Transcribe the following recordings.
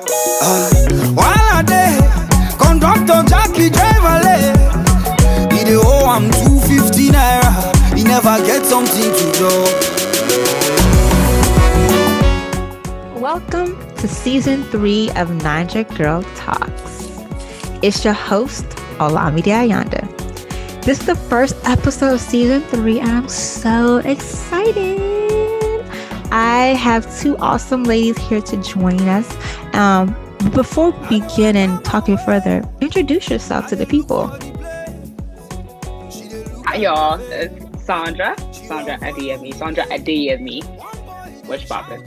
While I day, conductor Jackie driver lay. He dey owe am 250 naira. He never get something to do. Welcome to season 3 of Naija Girl Talks. It's your host, Olamide Ayanda. This is the first episode of season 3, and I'm so excited. I have 2 awesome ladies here to join us. Before we begin and talking further, introduce yourself to the people. Hi y'all, it's Sandra Adeyemi. What's poppin'?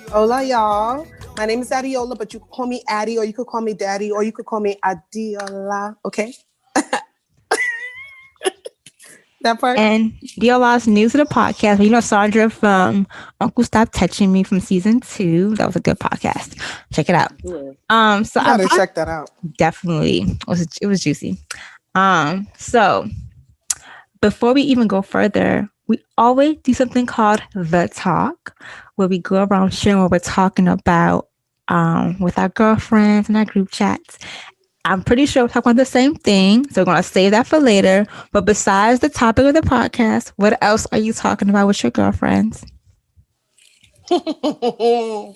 Hola y'all, my name is Deola, but you can call me Addie, or you could call me Daddy, or you could call me Adiola, okay? That part. And Deola's new to the podcast. You know Sandra from Uncle Stop Touching Me from season 2. That was a good podcast. Check it out. Yeah. So I gotta check that out. Definitely, it was juicy. So before we even go further, we always do something called The Talk, where we go around sharing what we're talking about with our girlfriends and our group chats. I'm pretty sure we're talking about the same thing, so we're going to save that for later. But besides the topic of the podcast, what else are you talking about with your girlfriends? I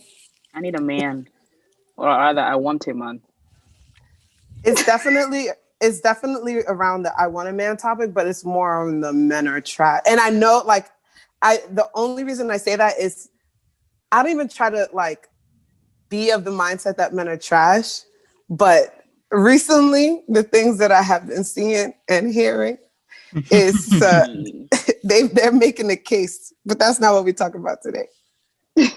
need a man, or rather, I want a man. It's definitely around the I want a man topic, but it's more on the men are trash. And I know, the only reason I say that is I don't even try to be of the mindset that men are trash, but recently, the things that I have been seeing and hearing is they're making a case, but that's not what we're talking about today. If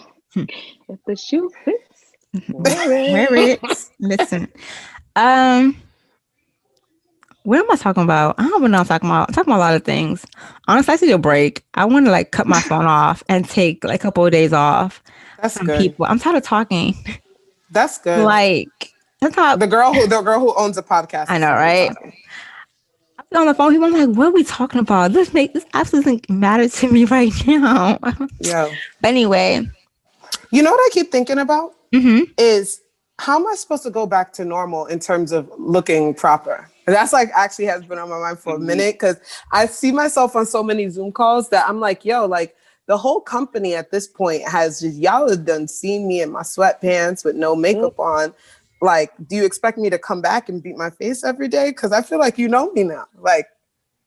the shoe fits, wear it. Listen, what am I talking about? I don't know what I'm talking about. I'm talking about a lot of things. Honestly, I need a break. I want to cut my phone off and take a couple of days off. That's from good. People. I'm tired of talking. That's good. That's how the girl who owns a podcast. I know, right? I've been on the phone. I'm like, what are we talking about? This absolutely doesn't matter to me right now. Yeah. But anyway, you know what I keep thinking about is how am I supposed to go back to normal in terms of looking proper? And that's actually has been on my mind for a minute, because I see myself on so many Zoom calls that I'm like, yo, the whole company at this point has just, y'all have done seen me in my sweatpants with no makeup on. Do you expect me to come back and beat my face every day? Because I feel like you know me now.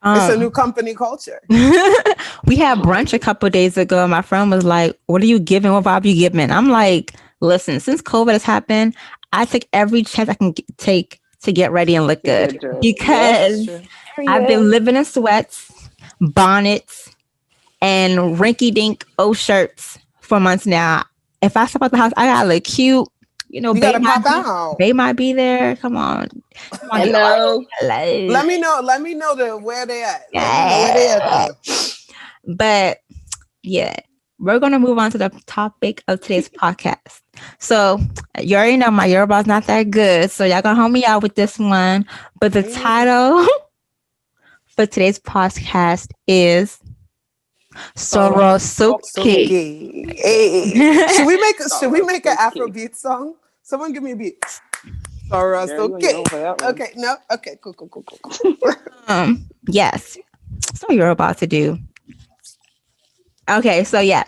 It's a new company culture. We had brunch a couple of days ago, and my friend was like, what are you giving? What vibe are you giving? I'm like, listen, since COVID has happened, I take every chance I can take to get ready and look good. Because I've been living in sweats, bonnets, and rinky-dink old shirts for months now. If I step out the house, I gotta look cute. You gotta pop out. They might be there. Come on. Hello. Let me know where they at. Where they at. But yeah, we're gonna move on to the topic of today's podcast. So you already know my Yoruba's not that good, so y'all gonna help me out with this one. But the title for today's podcast is Soro Soke. Hey. Should we make an Afrobeat song? Someone give me a beat. Soro Soke. Okay, no. Okay, cool. Yes. So you're about to do. Okay, so yeah,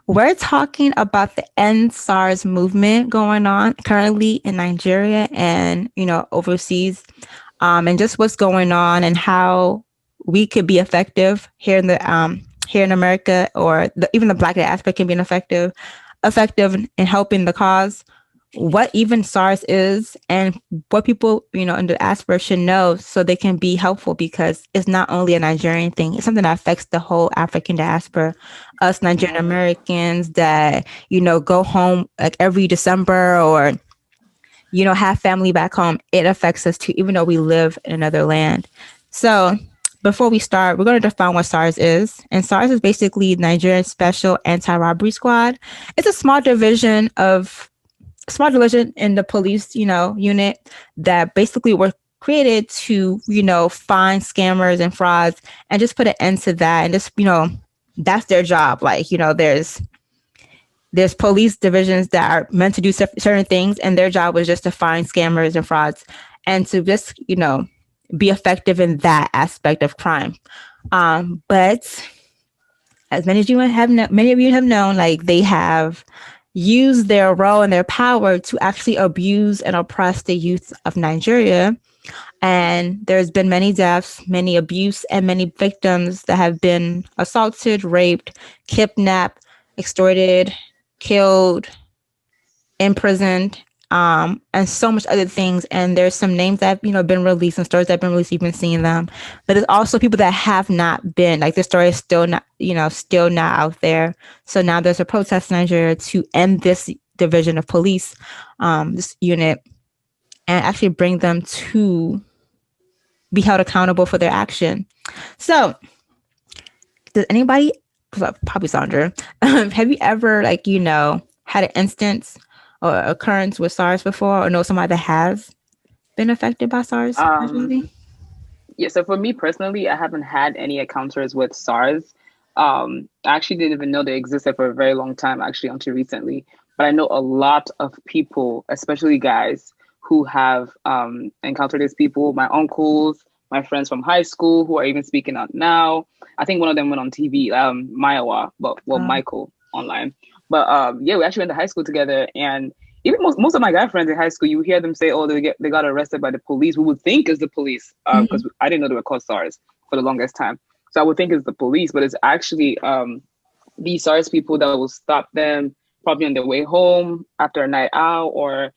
we're talking about the End SARS movement going on currently in Nigeria and overseas, and just what's going on and how we could be effective here in America, or even the Black diaspora can be effective in helping the cause. What even SARS is and what people, in the diaspora should know so they can be helpful, because it's not only a Nigerian thing. It's something that affects the whole African diaspora. Us Nigerian Americans that, go home every December or, have family back home. It affects us too, even though we live in another land. So before we start, we're going to define what SARS is. And SARS is basically Nigerian Special Anti-Robbery Squad. It's a small division in the police, unit that basically were created to, find scammers and frauds and just put an end to that. And just, that's their job. there's police divisions that are meant to do certain things, and their job was just to find scammers and frauds and to just, be effective in that aspect of crime. But as many of you have known, like they have used their role and their power to actually abuse and oppress the youth of Nigeria. And there's been many deaths, many abuse, and many victims that have been assaulted, raped, kidnapped, extorted, killed, imprisoned, and so much other things. And there's some names that have, been released and stories that have been released. You've been seeing them, but there's also people that have not been. Like the story is still not, still not out there. So now there's a protest in Nigeria to end this division of police, this unit, and actually bring them to be held accountable for their action. So, does anybody, probably Sandra, have you ever had an instance or occurrence with SARS before, or know somebody that has been affected by SARS? Yeah, so for me personally, I haven't had any encounters with SARS. I actually didn't even know they existed for a very long time, actually, until recently. But I know a lot of people, especially guys, who have encountered these people, my uncles, my friends from high school who are even speaking out now. I think one of them went on TV, Michael online. But yeah, we actually went to high school together, and even most of my guy friends in high school, you hear them say, "Oh, they got arrested by the police." We would think it's the police because I didn't know they were called SARS for the longest time. So I would think it's the police, but it's actually these SARS people that will stop them probably on their way home after a night out, or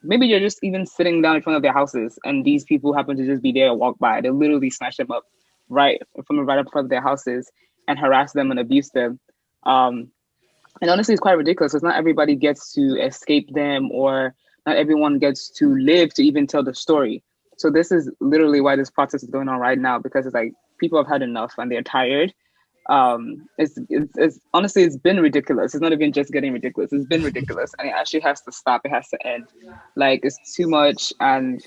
maybe you're just even sitting down in front of their houses, and these people happen to just be there and walk by. They literally snatch them up right up in front of their houses and harass them and abuse them. And honestly, it's quite ridiculous because not everybody gets to escape them, or not everyone gets to live to even tell the story. So this is literally why this process is going on right now, because it's like people have had enough and they're tired. It's honestly, it's been ridiculous. It's not even just getting ridiculous. It's been ridiculous, and it actually has to stop. It has to end. Like, it's too much, and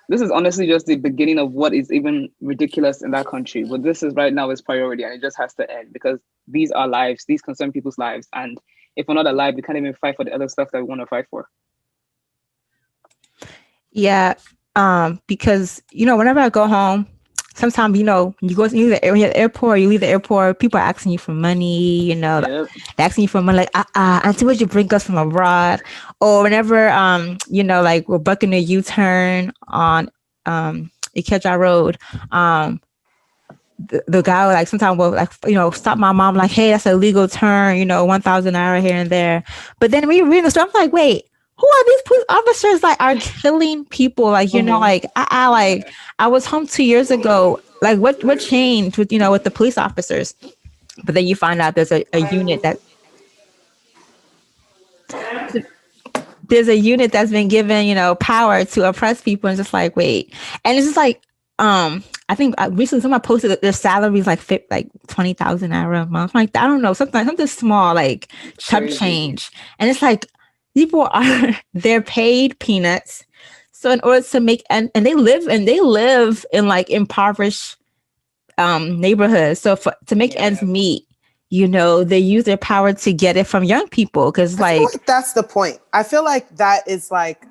this is honestly just the beginning of what is even ridiculous in that country. What this is right now is priority, and it just has to end, because these are lives. These concern people's lives, and if we're not alive, we can't even fight for the other stuff that we want to fight for. Yeah, because whenever I go home, sometimes you go to the airport, you leave the airport, people are asking you for money, they're asking you for money, like auntie, would you bring us from abroad? Or whenever like we're bucking a U-turn on Ikeja Road, the guy will sometimes will stop my mom, like, hey, that's a legal turn, 1,000 naira here and there. But then we read the story, I'm like, wait, who are these police officers are killing people? I was home 2 years ago. Like, what changed with with the police officers? But then you find out there's a unit that's been given power to oppress people, and just like, wait. And it's just like, I think recently someone posted that their salary is like 20,000 naira a month. Like, I don't know, something small, like chump change. And it's like, people they're paid peanuts. So in order to make, and they live in like impoverished neighborhoods. So to make ends meet, they use their power to get it from young people. Because like that's the point. I feel like that is like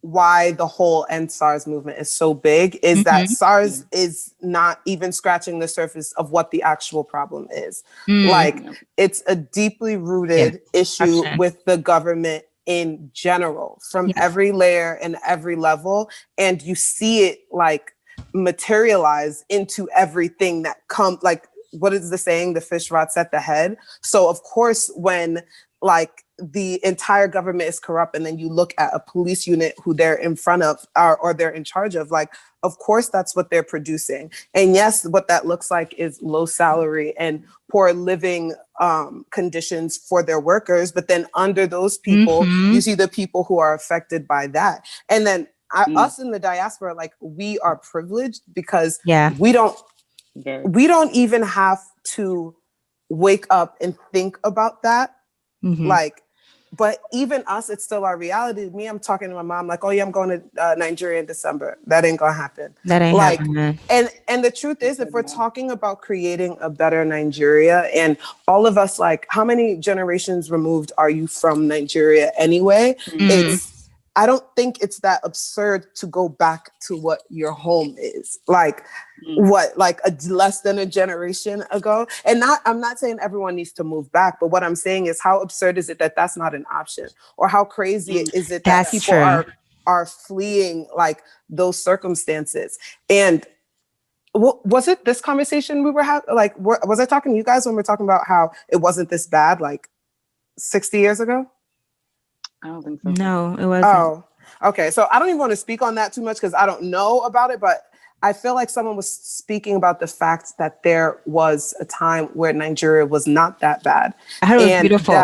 why the whole End SARS movement is so big, is that SARS is not even scratching the surface of what the actual problem is. Like, it's a deeply rooted issue with the government in general, from every layer and every level. And you see it like materialize into everything that comes, like, what is the saying? The fish rots at the head. So of course, when like the entire government is corrupt, and then you look at a police unit who they're in front of or they're in charge of, like, of course that's what they're producing. And yes, what that looks like is low salary and poor living conditions for their workers. But then under those people, you see the people who are affected by that. And then us in the diaspora, like, we are privileged because we don't even have to wake up and think about that. Like, but even us, it's still our reality. Me, I'm talking to my mom like, oh yeah, I'm going to Nigeria in December. That ain't gonna happen. That ain't like, happening. And the truth is, if we're talking about creating a better Nigeria, and all of us, like, how many generations removed are you from Nigeria anyway? I don't think it's that absurd to go back to what your home is. Like, less than a generation ago. And I'm not saying everyone needs to move back, but what I'm saying is, how absurd is it that that's not an option? Or how crazy is it that people are fleeing like those circumstances? And was it this conversation we were having? Like, was I talking to you guys when we were talking about how it wasn't this bad like 60 years ago? I don't think so. No, it wasn't. Oh, okay. So I don't even want to speak on that too much because I don't know about it, but I feel like someone was speaking about the fact that there was a time where Nigeria was not that bad. I heard it was beautiful.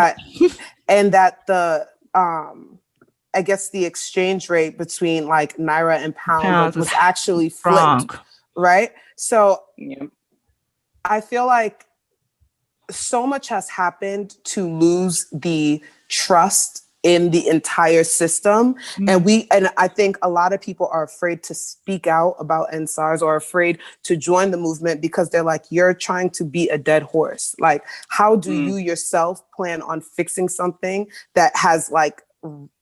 And that the, I guess the exchange rate between like Naira and pound was actually flipped, right? So I feel like so much has happened to lose the trust in the entire system. And I think a lot of people are afraid to speak out about SARS or afraid to join the movement because they're like, you're trying to beat a dead horse. Like, how do you yourself plan on fixing something that has like,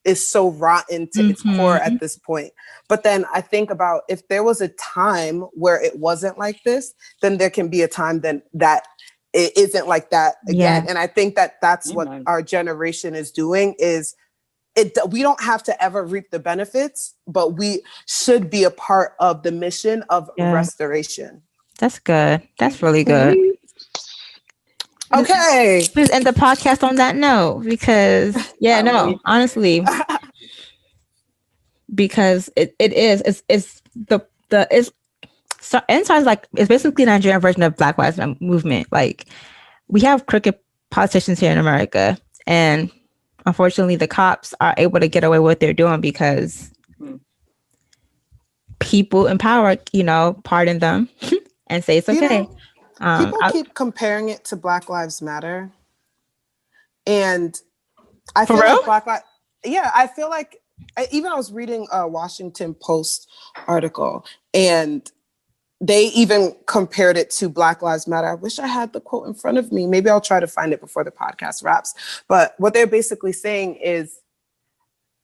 is so rotten to its core at this point? But then I think about, if there was a time where it wasn't like this, then there can be a time then that it isn't like that again. And I think that that's what our generation is doing is we don't have to ever reap the benefits, but we should be a part of the mission of restoration. That's good. That's really good. Okay. Please end the podcast on that note because honestly, because NSARS it's basically a Nigerian version of Black Lives Matter movement. Like, we have crooked politicians here in America, and unfortunately the cops are able to get away with what they're doing because people in power, pardon them and say it's okay. People keep comparing it to Black Lives Matter. And I feel like I feel like I was reading a Washington Post article and they even compared it to Black Lives Matter. I wish I had the quote in front of me. Maybe I'll try to find it before the podcast wraps. But what they're basically saying is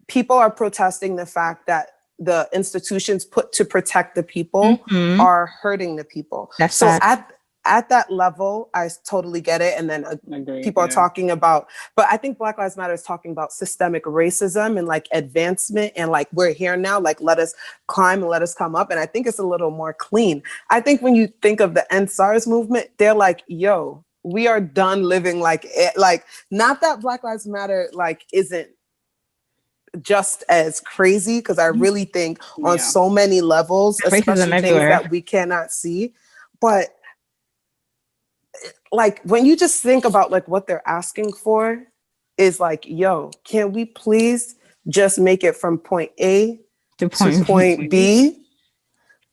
people are protesting the fact that the institutions put to protect the people are hurting the people. That's so at that level, I totally get it. And then people are talking about, but I think Black Lives Matter is talking about systemic racism and like advancement and like, we're here now, like, let us climb and let us come up. And I think it's a little more clean. I think when you think of the SARS movement, they're like, yo, we are done living like it. Like, not that Black Lives Matter like isn't just as crazy, because I really think on so many levels, especially things that we cannot see, but like, when you just think about like what they're asking for is like, yo, can we please just make it from point A to point B?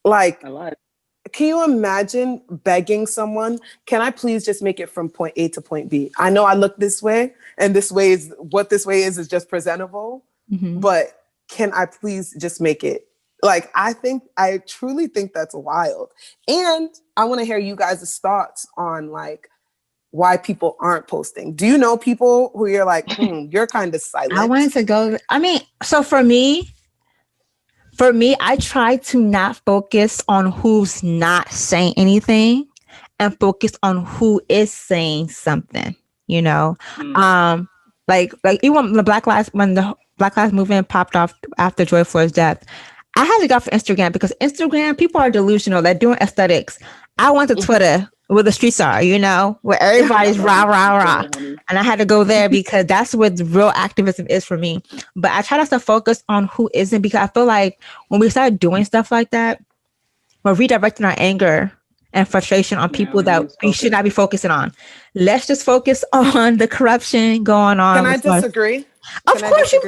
Like, can you imagine begging someone, can I please just make it from point A to point B? I know I look this way and this way is what this way is just presentable, but can I please just make it? Like, I truly think that's wild. And I want to hear you guys' thoughts on like why people aren't posting. Do you know people who you're like, you're kind of silent? I wanted to go. I mean, so for me, I try to not focus on who's not saying anything and focus on who is saying something, like even when the Black Lives movement popped off after George Floyd's death, I had to go for Instagram because Instagram, people are delusional. They're doing aesthetics. I went to Twitter where the streets are, where everybody's rah, rah, rah. And I had to go there because that's where the real activism is for me. But I try not to focus on who isn't, because I feel like when we start doing stuff like that, we're redirecting our anger and frustration on people that we should not be focusing on. Let's just focus on the corruption going on. Can I disagree? Of course, you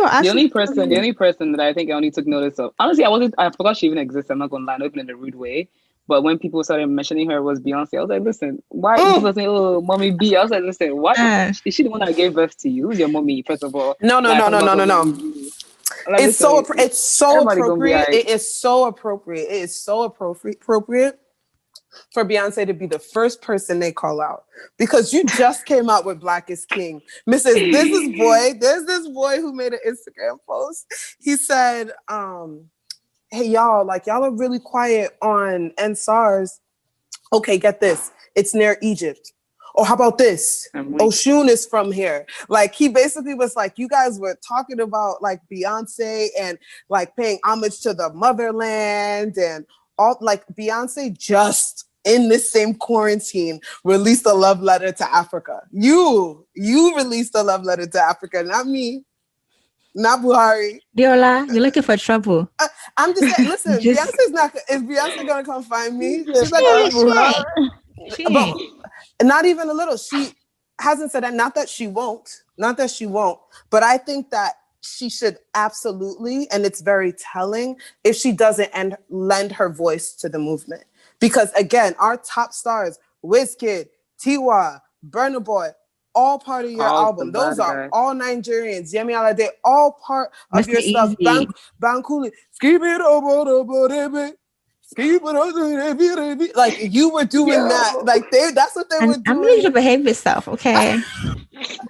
are. The only person that I think I only took notice of. Honestly, I forgot she even existed. I'm not gonna lie, not even in a rude way. But when people started mentioning her was Beyonce, I was like, listen, why people saying, oh, mommy B? I was like, listen, what? Is she the one that gave birth to you? Who's your mommy, first of all? No. Like, like, It's listen, it's so everybody gonna be appropriate. like, It is so appropriate. It is so appropriate for Beyonce to be the first person they call out, because you just came out with Black is King. There's this boy who made an Instagram post. He said, hey y'all, like y'all are really quiet on End SARS. Okay, get this. It's near Egypt. Or how about this? Oshun is from here. Like, he basically was like, you guys were talking about like Beyonce and like paying homage to the motherland and all. Like, Beyonce just in this same quarantine released a love letter to Africa. You released a love letter to Africa, not me, not Buhari. Deola, you're looking for trouble. I'm just saying, listen, Beyonce's not. Is Beyonce gonna come find me? She's not gonna Buhari. But not even a little. She hasn't said that. Not that she won't. But I think that she should absolutely, and it's very telling if she doesn't lend her voice to the movement. Because again, our top stars, Wizkid, Tiwa, Burna Boy, all part of your album. Those are all Nigerians. Yemi Alade, all part of your stuff. Bankuli, like you were doing that. Like that's what they were doing. I'm going to behave yourself, okay?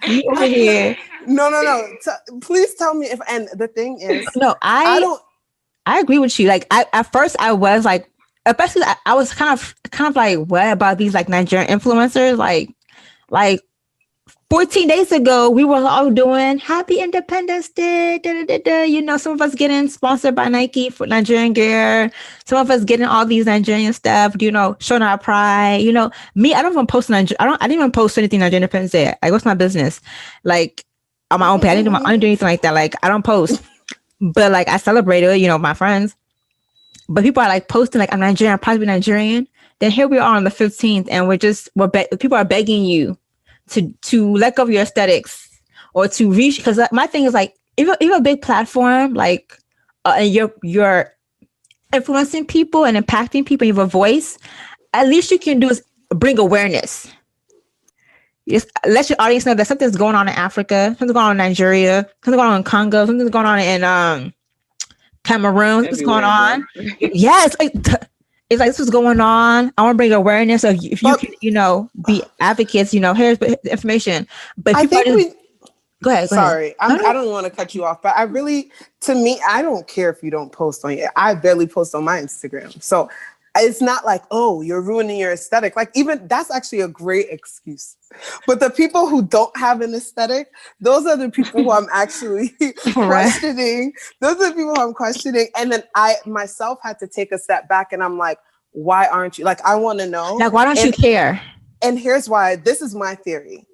You over here. No. Please tell me if. And the thing is, no, I agree with you. Like, at first I was like, especially I was kind of like, what about these like Nigerian influencers? Like 14 days ago, we were all doing Happy Independence Day. You know, some of us getting sponsored by Nike for Nigerian gear. Some of us getting all these Nigerian stuff, you know, showing our pride. You know, me, I don't even post I didn't even post anything Nigerian Independence Day. Like, what's my business? Like, on my own page, I didn't do anything like that. Like, I don't post. But like, I celebrated, you know, my friends. But people are like posting like, I'm Nigerian, I'm proud to be Nigerian. Then here we are on the 15th, and people are begging you to let go of your aesthetics or to reach, because my thing is like, if you have a big platform, like and you're influencing people and impacting people, you have a voice, at least you can do is bring awareness. Just let your audience know that something's going on in Africa, something's going on in Nigeria, something's going on in Congo, something's going on in Cameroon, what's going on? Yeah, it's like this was going on. I want to bring awareness of, if you can, you know, be advocates, you know, here's the information. But I think go ahead. Sorry, I don't want to cut you off, but I don't care if you don't post on it. I barely post on my Instagram. So it's not like, oh, you're ruining your aesthetic. Like, even that's actually a great excuse. But the people who don't have an aesthetic, those are the people who I'm actually questioning. Those are the people who I'm questioning. And then I myself had to take a step back, and I'm like, why aren't you? Like, I want to know. Like, why don't you care? And here's why. This is my theory.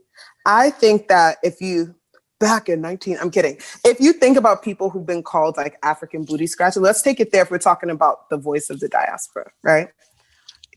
I think that if you think about people who've been called like African booty scratcher, let's take it there if we're talking about the voice of the diaspora, right?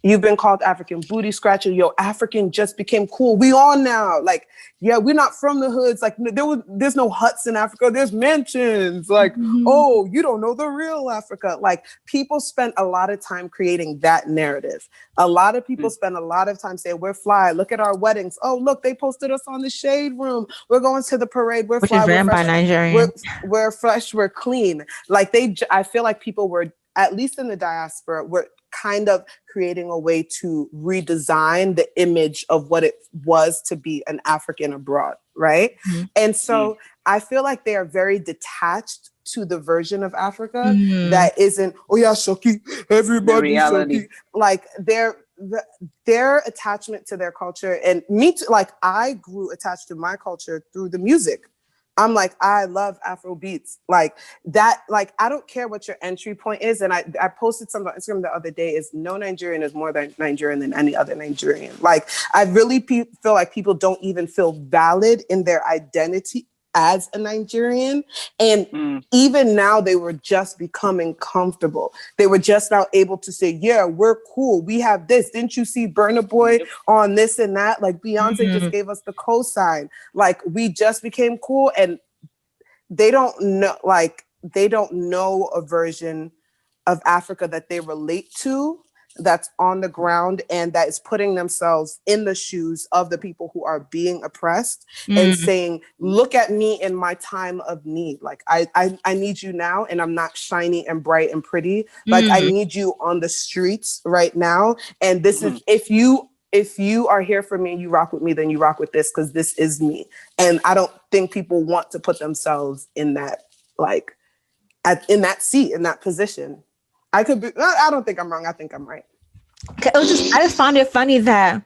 You've been called African booty scratcher. Yo, African just became cool. We all now, like, yeah, we're not from the hoods. Like, there's no huts in Africa. There's mansions. Like, oh, you don't know the real Africa. Like, people spent a lot of time creating that narrative. A lot of people spend a lot of time saying, we're fly. Look at our weddings. Oh, look, they posted us on the Shade Room. We're going to the parade. We're fly. Which is ran by Nigerians. We're fresh. We're clean. Like, I feel like people were, at least in the diaspora, were kind of creating a way to redesign the image of what it was to be an African abroad, right? And so I feel like they are very detached to the version of Africa that isn't, oh yeah, Soke, everybody Soke. Like, their attachment to their culture, and me too, like, I grew attached to my culture through the music. I'm like, I love Afro beats. Like that, like, I don't care what your entry point is. And I posted something on Instagram the other day, is no Nigerian is more Nigerian than any other Nigerian. Like, I really feel like people don't even feel valid in their identity as a Nigerian. And even now, they were just becoming comfortable. They were just now able to say, yeah, we're cool. We have this. Didn't you see Burna Boy on this and that? Like, Beyonce just gave us the cosign. Like, we just became cool. And they don't know a version of Africa that they relate to, that's on the ground and that is putting themselves in the shoes of the people who are being oppressed and saying, look at me in my time of need. Like, I need you now, and I'm not shiny and bright and pretty. Like, I need you on the streets right now. And this is, if you are here for me and you rock with me, then you rock with this, because this is me. And I don't think people want to put themselves in that, like, in that seat, in that position. I could be, I don't think I'm wrong. I think I'm right. I just found it funny that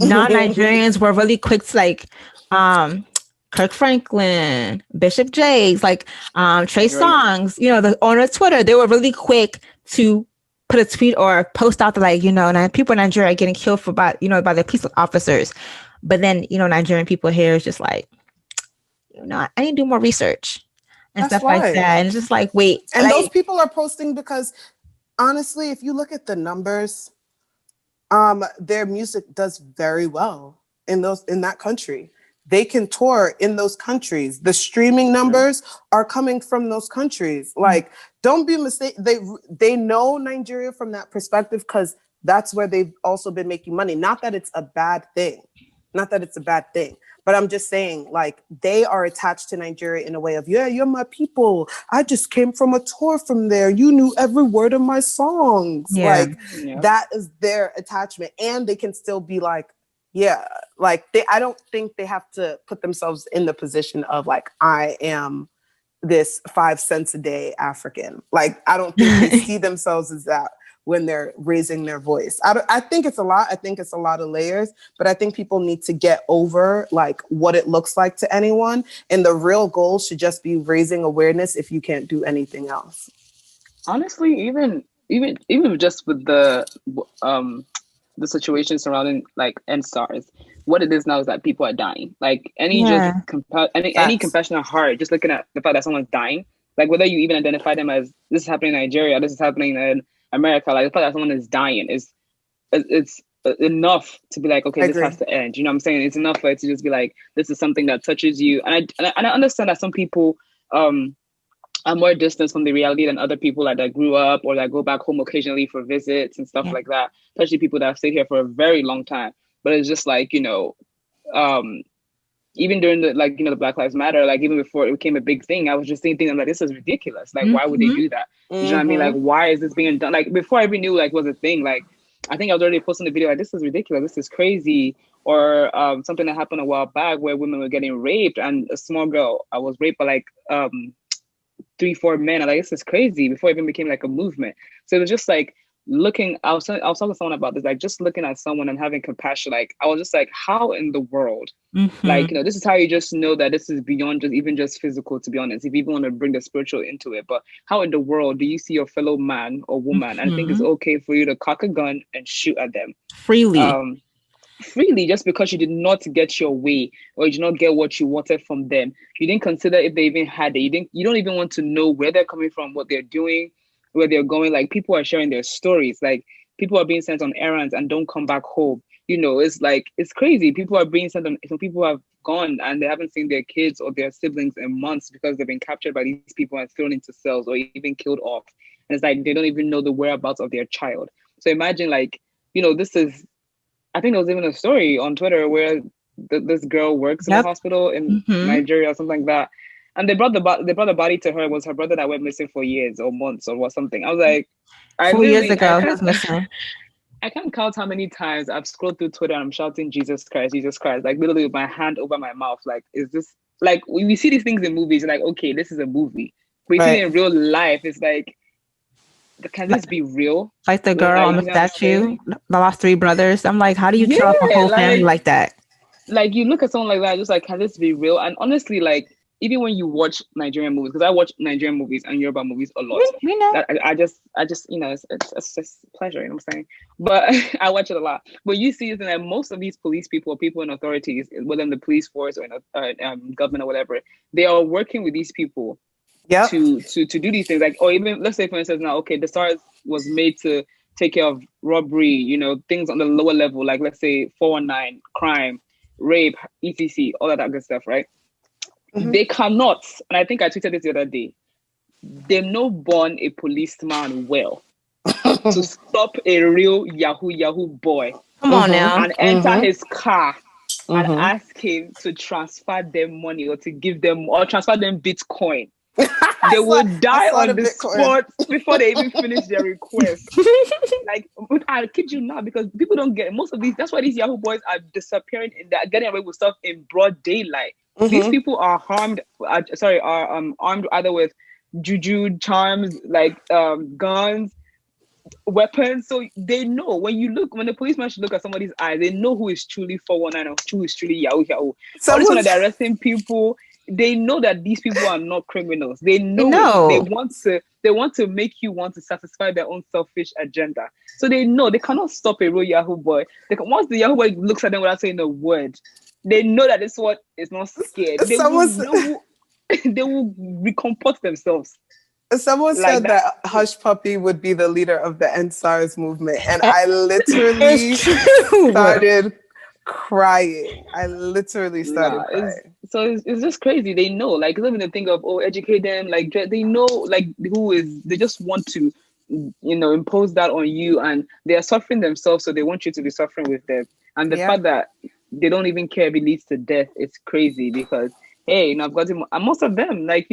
non-Nigerians were really quick to, like, Kirk Franklin, Bishop Jakes, like Trey Songz, you know, the owner of Twitter, they were really quick to put a tweet or post out that, like, you know, people in Nigeria are getting killed by the police officers. But then, you know, Nigerian people here is just like, you know, I need to do more research and That's stuff like right. that. And it's just like, wait. And like, those people are posting because, honestly, if you look at the numbers, their music does very well in that country. They can tour in those countries. The streaming numbers are coming from those countries. Like, don't be mistaken. They know Nigeria from that perspective, because that's where they've also been making money. Not that it's a bad thing. But I'm just saying, like, they are attached to Nigeria in a way of, yeah, you're my people. I just came from a tour from there. You knew every word of my songs. Yeah. That is their attachment. And they can still be like, yeah, like, I don't think they have to put themselves in the position of, like, I am this 5 cents a day African. Like, I don't think they see themselves as that when they're raising their voice. I think it's a lot. I think it's a lot of layers, but I think people need to get over, like, what it looks like to anyone. And the real goal should just be raising awareness if you can't do anything else. Honestly, even just with the situation surrounding, like, SARS, what it is now is that people are dying. Like, any compassionate heart, just looking at the fact that someone's dying, like, whether you even identify them as, this is happening in Nigeria, this is happening in America, like, the fact that someone is dying is it's enough to be like, okay, this has to end. You know what I'm saying? It's enough for it to just be like, this is something that touches you. And I understand that some people are more distant from the reality than other people, like, that grew up or that go back home occasionally for visits and stuff like that, especially people that have stayed here for a very long time. But it's just like, you know, even during the, like, you know, the Black Lives Matter, like, even before it became a big thing, I was just thinking, I'm like, this is ridiculous. Like, why would they do that? You know what I mean? Like, why is this being done? Like, before I even knew, like, was a thing, like, I think I was already posting the video, like, this is ridiculous, this is crazy. Or something that happened a while back where women were getting raped, and a small girl was raped by, like, 3-4 men. I'm like, this is crazy, before it even became, like, a movement. So it was just like, I was talking to someone about this, like, just looking at someone and having compassion. Like, I was just like, how in the world, like, you know, this is how you just know that this is beyond just physical, to be honest, if you even want to bring the spiritual into it. But how in the world do you see your fellow man or woman and think it's okay for you to cock a gun and shoot at them freely, just because you did not get your way, or you did not get what you wanted from them? You didn't consider if they even had it. You don't even want to know where they're coming from, what they're doing, where they're going. Like, people are sharing their stories. Like, people are being sent on errands and don't come back home. You know, it's like, it's crazy. People are being sent on, some people have gone and they haven't seen their kids or their siblings in months because they've been captured by these people and thrown into cells or even killed off. And it's like, they don't even know the whereabouts of their child. So imagine, like, you know, I think there was even a story on Twitter where this girl works in a hospital in Nigeria or something like that. And they brought the body to her. It was her brother that went missing for years or months or something. I was like, 4 years ago, he was missing. I can't count how many times I've scrolled through Twitter and I'm shouting, Jesus Christ, Jesus Christ, like, literally with my hand over my mouth. Like, is this, like, we see these things in movies, like, okay, this is a movie. But you see it in real life, it's like, can this be real? Like the girl on the statue, the last 3 brothers. I'm like, how do you kill off a whole family like that? Like, you look at someone like that, just like, can this be real? And honestly, like, even when you watch Nigerian movies, because I watch Nigerian movies and Yoruba movies a lot. We know. I just, you know, it's just pleasure, you know what I'm saying? But I watch it a lot. But you see that most of these police people in authorities, whether in the police force or in government or whatever, they are working with these people to do these things. Like, or even, let's say, for instance, now, okay, the SARS was made to take care of robbery, you know, things on the lower level, like, let's say 419, crime, rape, etc., all of that good stuff, right? They cannot, and I think I tweeted this the other day, they've not born a policeman well. to stop a real Yahoo boy Come on now. and enter his car and ask him to transfer them money or to give them or transfer them Bitcoin. They would die on the spot before they even finish their request. Like, I kid you not, because people don't get most of these. That's why these Yahoo boys are disappearing and they're getting away with stuff in broad daylight. These people are armed either with juju, charms, like guns, weapons. So they know when the policeman should look at somebody's eyes, they know who is truly 419 or who is truly Yahoo. So when they're arresting people, they know that these people are not criminals. They know they want to make you want to satisfy their own selfish agenda. So they know they cannot stop a real Yahoo boy. Once the Yahoo boy looks at them without saying a word, they know that this one is not scared. They will recompose themselves. Someone said that Hush Puppy would be the leader of the End SARS movement, and I literally started crying. So it's just crazy. They know, like, even the thing of educate them, like they know, like they just want to, impose that on you, and they are suffering themselves, so they want you to be suffering with them. And the fact that they don't even care if it leads to death, it's crazy because I've got him, and most of them, like,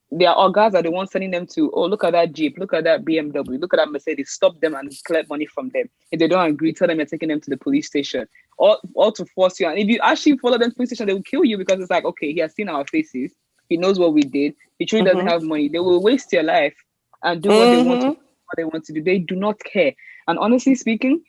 their organs are the ones sending them to, look at that Jeep, look at that BMW, look at that Mercedes, stop them and collect money from them. If they don't agree, tell them you're taking them to the police station, or to force you. And if you actually follow them to the police station, they will kill you because it's like, okay, he has seen our faces, he knows what we did, he truly doesn't have money. They will waste your life and do what they want to do. They do not care. And honestly speaking,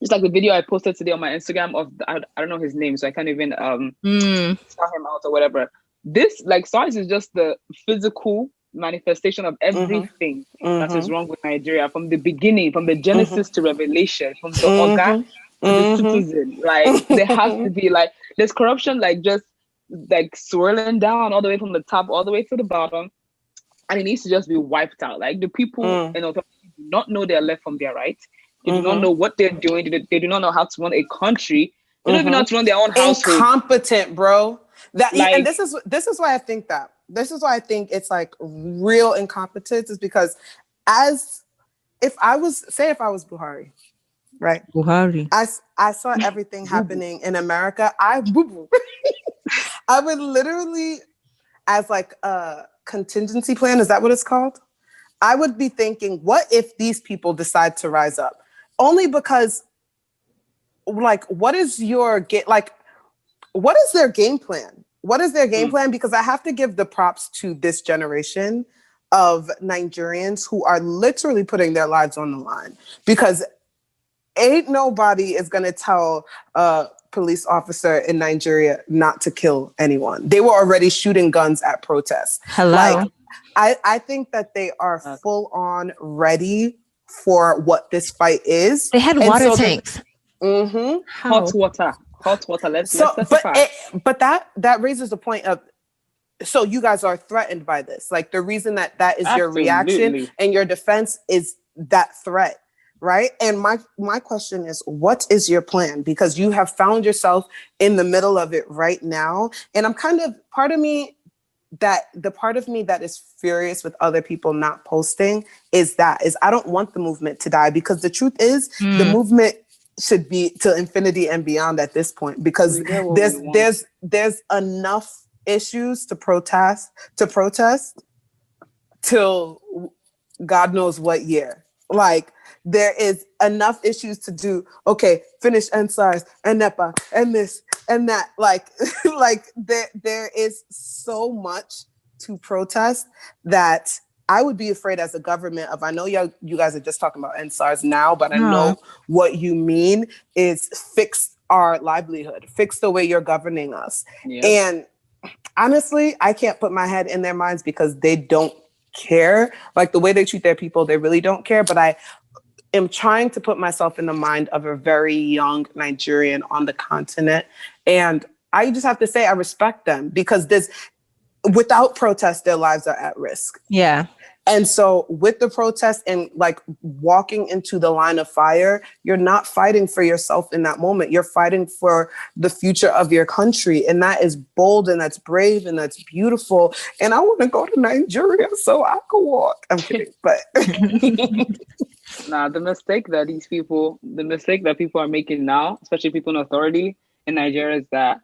just like the video I posted today on my Instagram of, I don't know his name, so I can't even shout him out or whatever. This, like, SARS is just the physical manifestation of everything that is wrong with Nigeria from the beginning, from the Genesis to Revelation, from the organ to the citizen. Like, there has to be, like, there's corruption, like, just, like, swirling down all the way from the top all the way to the bottom. And it needs to just be wiped out. Like, the people in authority do not know their left from their right. They do not know what they're doing. They do not know how to run a country. They don't even know how to run their own household. Incompetent, bro. And this is why I think that. This is why I think it's like real incompetence, is because if I was Buhari, right? Buhari. I saw everything happening in America. I would literally, as like a contingency plan, is that what it's called? I would be thinking, what if these people decide to rise up? Only because, like, what is their game plan? What is their game plan? Because I have to give the props to this generation of Nigerians who are literally putting their lives on the line, because ain't nobody is going to tell a police officer in Nigeria not to kill anyone. They were already shooting guns at protests. Hello. Like, I think that they are full on ready for what this fight is. They had water tanks. Hot water. Let's specify. But that raises the point of, so you guys are threatened by this. Like, the reason that is your reaction and your defense is that threat, right? And my question is, what is your plan? Because you have found yourself in the middle of it right now. And I'm kind of, part of me that is furious with other people not posting is I don't want the movement to die, because the truth is the movement should be to infinity and beyond at this point, because there's enough issues to protest till God knows what year. Like, there is enough issues to do. Okay, finish SARS and NEPA and this and that. Like there is so much to protest that I would be afraid as a government of, I know you guys are just talking about SARS now, but I know what you mean is fix our livelihood, fix the way you're governing us. Yeah. And honestly, I can't put my head in their minds, because they don't care. Like, the way they treat their people, they really don't care. But I am trying to put myself in the mind of a very young Nigerian on the continent. And I just have to say, I respect them, because without protest, their lives are at risk. Yeah. And so with the protest and like walking into the line of fire, you're not fighting for yourself in that moment. You're fighting for the future of your country. And that is bold, and that's brave, and that's beautiful. And I want to go to Nigeria so I can walk. I'm kidding, but Nah, the mistake that people are making now, especially people in authority in Nigeria, is that,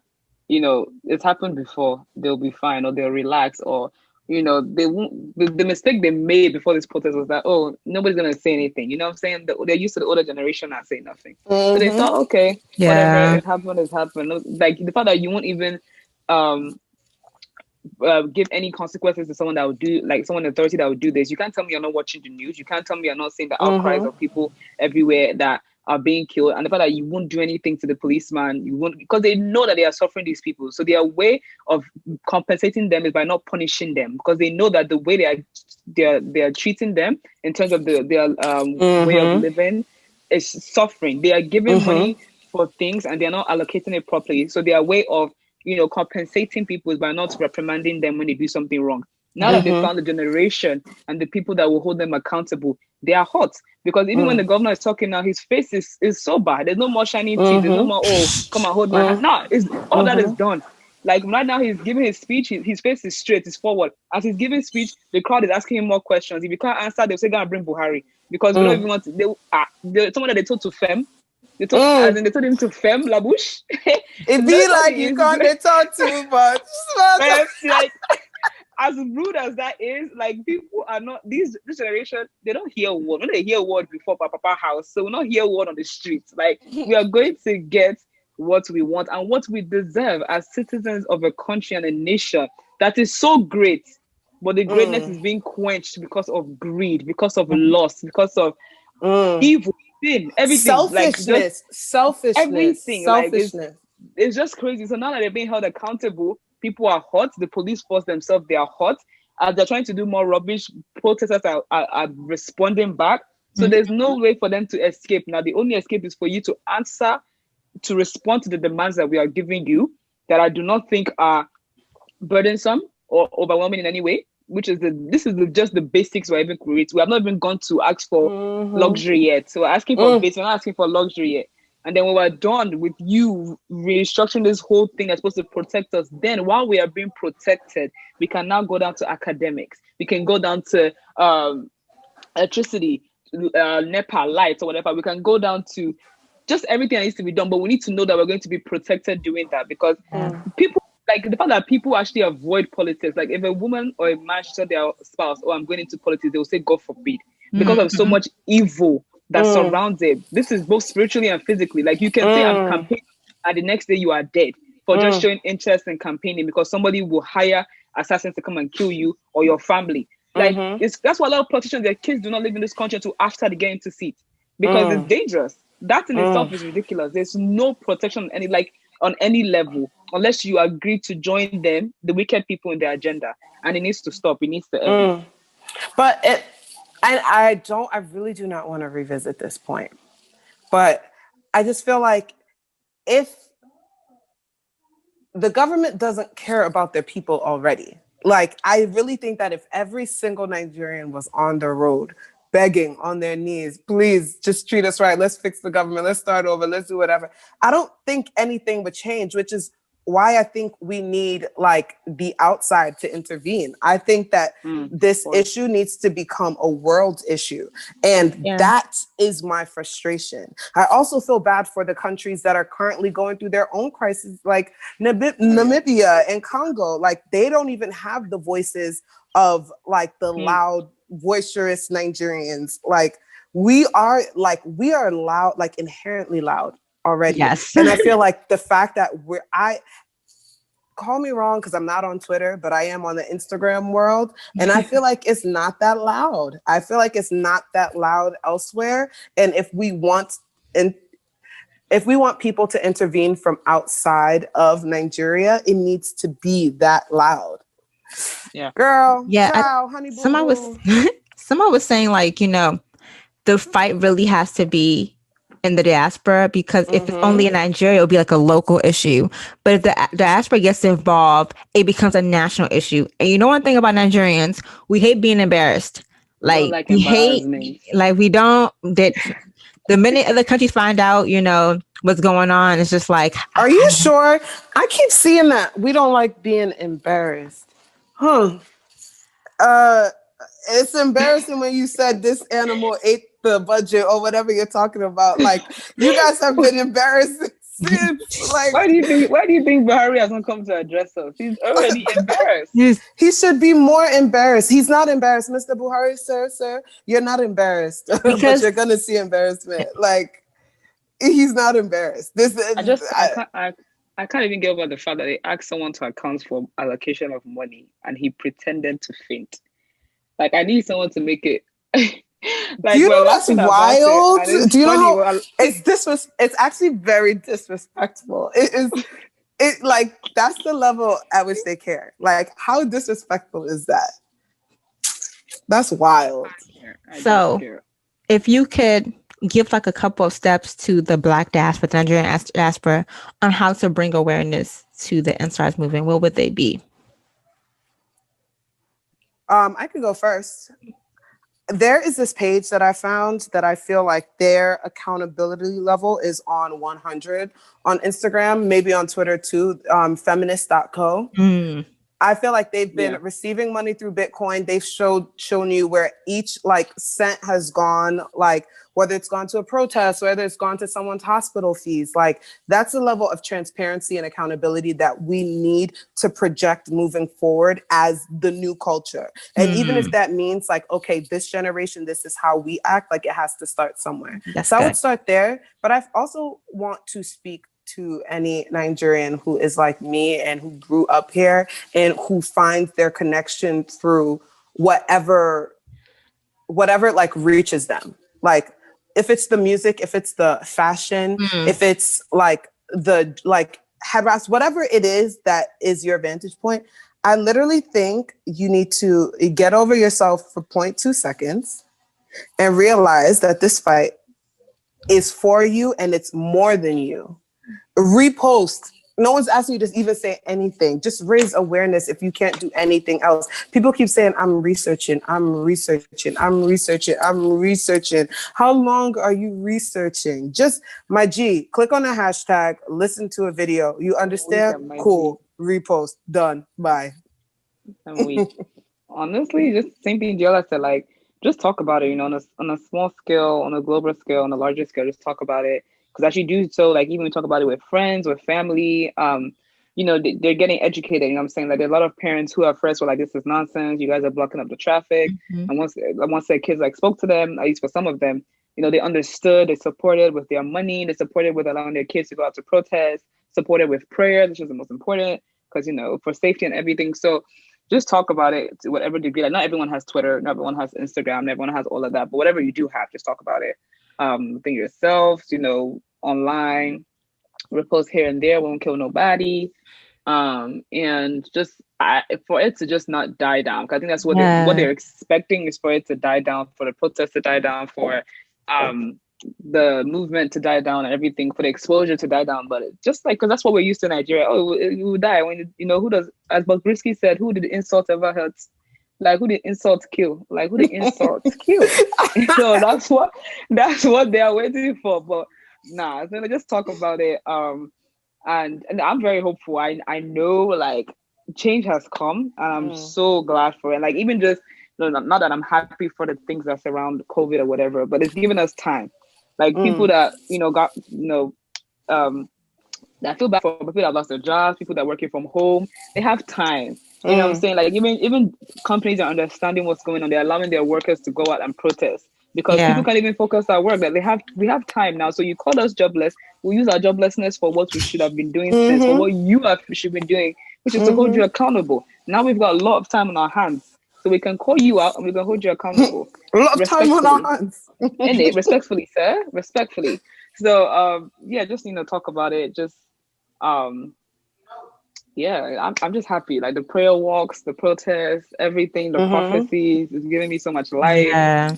it's happened before. They'll be fine, or they'll relax, or they won't. The mistake they made before this protest was that, oh, nobody's gonna say anything. You know what I'm saying? They're used to the older generation not saying nothing, so they thought, okay, whatever, it happened, it's happened. Like the fact that you won't even um give any consequences to someone that would do, like someone in authority that would do this. You can't tell me you're not watching the news. You can't tell me you're not seeing the outcries of people everywhere that are being killed, and the fact that you won't do anything to the policeman, you won't, because they know that they are suffering, these people. So their way of compensating them is by not punishing them, because they know that the way they are treating them in terms of their way of living is suffering. They are giving money for things and they're not allocating it properly. So their way of compensating people is by not reprimanding them when they do something wrong. Now that they found the generation and the people that will hold them accountable, they are hot. Because even when the governor is talking now, his face is so bad. There's no more shiny teeth. There's no more, oh, come and hold my hand. No, all that is done. Like right now, he's giving his speech. His face is straight, is forward. As he's giving speech, the crowd is asking him more questions. If you can't answer, they'll say, go and bring Buhari. Because we don't even want to, someone that they told to fem. They told him to fem la bouche. It be like you can't they talk too much. Like, as rude as that is, like, people are not, this generation, they don't hear word. When they hear word before Papa house, so we don't hear word on the streets. Like, we are going to get what we want and what we deserve as citizens of a country and a nation that is so great, but the greatness is being quenched because of greed, because of loss, because of evil, sin, everything. Selfishness, everything. selfishness. Like, it's just crazy. So now that they're being held accountable, people are hot. The police force themselves, they are hot. As they're trying to do more rubbish, protesters are responding back. So there's no way for them to escape. Now, the only escape is for you to answer, to respond to the demands that we are giving you, that I do not think are burdensome or overwhelming in any way, which is just the basics we're even creating. We have not even gone to ask for luxury yet. So we're asking for basics, we're not asking for luxury yet. And then when we're done with you restructuring this whole thing that's supposed to protect us, then while we are being protected, we can now go down to academics. We can go down to electricity, NEPA, lights, or whatever. We can go down to just everything that needs to be done. But we need to know that we're going to be protected doing that, because people, like the fact that people actually avoid politics. Like if a woman or a man should tell their spouse, oh, I'm going into politics, they will say, God forbid, because of so much evil that surrounds it. This is both spiritually and physically. Like you can say I'm campaigning and the next day you are dead for just showing interest in campaigning, because somebody will hire assassins to come and kill you or your family. Like that's why a lot of politicians, their kids do not live in this country until after they get into seat, because it's dangerous. That in itself is ridiculous. There's no protection on any level unless you agree to join them, the wicked people, in their agenda, and it needs to stop. It needs to end. But I really do not want to revisit this point, but I just feel like if the government doesn't care about their people already, like I really think that if every single Nigerian was on the road begging on their knees, please just treat us right, let's fix the government, let's start over, let's do whatever, I don't think anything would change, which is why I think we need like the outside to intervene. I think that this issue needs to become a world issue. And that is my frustration. I also feel bad for the countries that are currently going through their own crises, like Namibia and Congo. Like they don't even have the voices of like the loud, boisterous Nigerians. Like we are loud, like inherently loud already. Yes. And I feel like the fact that call me wrong because I'm not on Twitter, but I am on the Instagram world. And I feel like it's not that loud. I feel like it's not that loud elsewhere. And if we want people to intervene from outside of Nigeria, it needs to be that loud. Yeah. Girl, ciao, honey boo. Someone was saying like, the fight really has to be in the diaspora, because if it's only in Nigeria, it'll be like a local issue. But if the diaspora gets involved, it becomes a national issue. And one thing about Nigerians, we hate being embarrassed. Like we hate, like we don't. That the minute other countries find out, what's going on, it's just like, are you sure? I keep seeing that we don't like being embarrassed. It's embarrassing when you said this animal ate the budget or whatever you're talking about. Like, you guys have been embarrassed since. Like, Why do you think Buhari hasn't come to address us? He's already embarrassed. Yes. he should be more embarrassed. He's not embarrassed, Mr. Buhari, sir. You're not embarrassed, but Because- you're gonna see embarrassment. Like, he's not embarrassed. I can't even get over the fact that they asked someone to account for allocation of money and he pretended to faint. Like, I need someone to make it. Like, do you know that's wild? Do you know how it's actually very disrespectful. It like, that's the level at which they care. Like, how disrespectful is that? That's wild. So, if you could give like a couple of steps to the Black diaspora, the Nigerian diaspora, on how to bring awareness to the SARS movement, what would they be? I could go first. There is this page that I found that I feel like their accountability level is on 100 on Instagram, maybe on Twitter too, feminist.co. I feel like they've been receiving money through Bitcoin. They've shown you where each like cent has gone, like whether it's gone to a protest, whether it's gone to someone's hospital fees. Like, that's the level of transparency and accountability that we need to project moving forward as the new culture. And even if that means like, okay, this generation, this is how we act, like it has to start somewhere. So I would start there. But I also want to speak to any Nigerian who is like me and who grew up here and who finds their connection through whatever like reaches them. Like, if it's the music, if it's the fashion, if it's like the like headrest, whatever it is that is your vantage point, I literally think you need to get over yourself for 0.2 seconds and realize that this fight is for you and it's more than you. Repost. No one's asking you to even say anything. Just raise awareness if you can't do anything else. People keep saying, I'm researching. How long are you researching? Just, my G, click on a hashtag, listen to a video. You understand? Cool. Repost. Done. Bye. Honestly, just same thing Deola said, like, just talk about it, on a small scale, on a global scale, on a larger scale, just talk about it. Because as you do so, like, even we talk about it with friends, with family, they're getting educated. You know what I'm saying? Like, there are a lot of parents who at first were like, this is nonsense. You guys are blocking up the traffic. And once their kids like spoke to them, at least for some of them, they understood, they supported with their money, they supported with allowing their kids to go out to protest, supported with prayer, which is the most important, because, for safety and everything. So just talk about it to whatever degree. Like, not everyone has Twitter, not everyone has Instagram, not everyone has all of that. But whatever you do have, just talk about it. Think yourself, online, repost here and there, won't kill nobody. And just for it to just not die down. Because I think that's what they're expecting, is for it to die down, for the protest to die down, for the movement to die down and everything, for the exposure to die down. But just like, because that's what we're used to in Nigeria. Oh, you will die when who does, as Bobrisky said, who did the insult ever hurt? Like, who did insult kill? Like, who did insult kill? So that's what they are waiting for. But nah, so just talk about it. And I'm very hopeful. I know, like, change has come, and I'm so glad for it. Like, even just, not that I'm happy for the things that surround COVID or whatever, but it's given us time. Like, people that got that feel bad for people that lost their jobs, people that are working from home, they have time. You know what I'm saying? Like, even companies are understanding what's going on. They're allowing their workers to go out and protest because people can't even focus at work. Like, we have time now. So you call us jobless. We'll use our joblessness for what we should have been doing since, for what you should be doing, which is to hold you accountable. Now we've got a lot of time on our hands. So we can call you out and we can hold you accountable. A lot of time on our hands. Respectfully, sir. Respectfully. So just talk about it. Just I'm just happy. Like, the prayer walks, the protests, everything, the prophecies is giving me so much light. Yeah.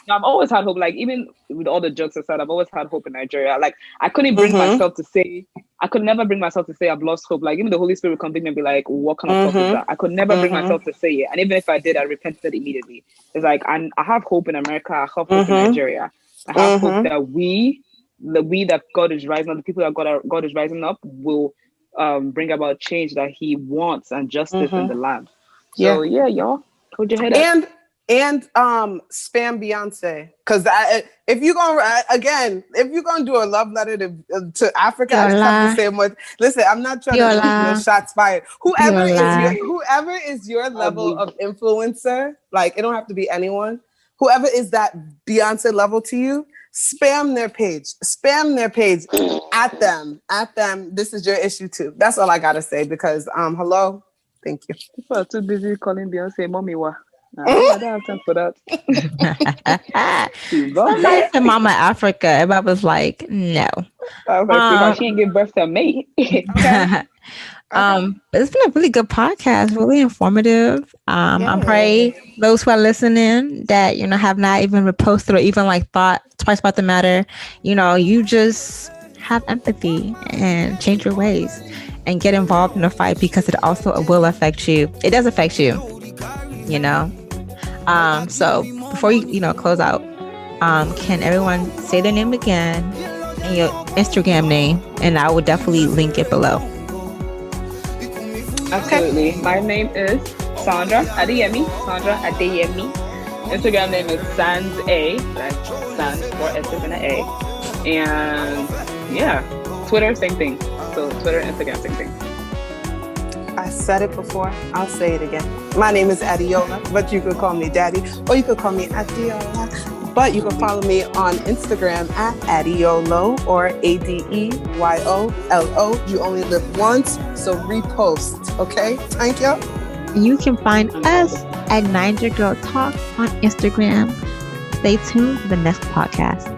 I've always had hope. Like, even with all the jokes aside, I've always had hope in Nigeria. Like, I couldn't bring myself to say, I could never bring myself to say I've lost hope. Like, even the Holy Spirit would come to me and be like, what kind of talk is that? I could never bring myself to say it. And even if I did, I repented immediately. It's like, I have hope in America. I have hope in Nigeria. I have hope that that God is rising up, the people that God is rising up will bring about change that He wants and justice in the land. So y'all hold your head up. And spam Beyonce, because if you're gonna do a love letter to Africa, I just have to say much. Listen, I'm not trying to shots fired. Whoever is your level of influencer, like it don't have to be anyone. Whoever is that Beyonce level to you, spam their page at them. This is your issue too. That's all I gotta say because hello, thank you. People are too busy calling Beyonce mommy wa. I don't have time for that. Somebody said Mama Africa. Everybody was like, no. She ain't give birth to me. Okay. But it's been a really good podcast, really informative. I pray those who are listening that, have not even reposted or even like thought twice about the matter, you just have empathy and change your ways and get involved in the fight because it also will affect you. It does affect you, So before you close out, can everyone say their name again and your Instagram name, and I will definitely link it below. Absolutely. My name is Sandra Adeyemi. Instagram name is Sans A. That's Sans for S and an A. And Twitter, same thing. So Twitter, Instagram, same thing. I said it before. I'll say it again. My name is Adeola, but you could call me Daddy, or you could call me Adeola. But you can follow me on Instagram at Adeolo or ADEYOLO. You only live once, so repost. Okay? Thank you. You can find us at Niger Girl Talk on Instagram. Stay tuned for the next podcast.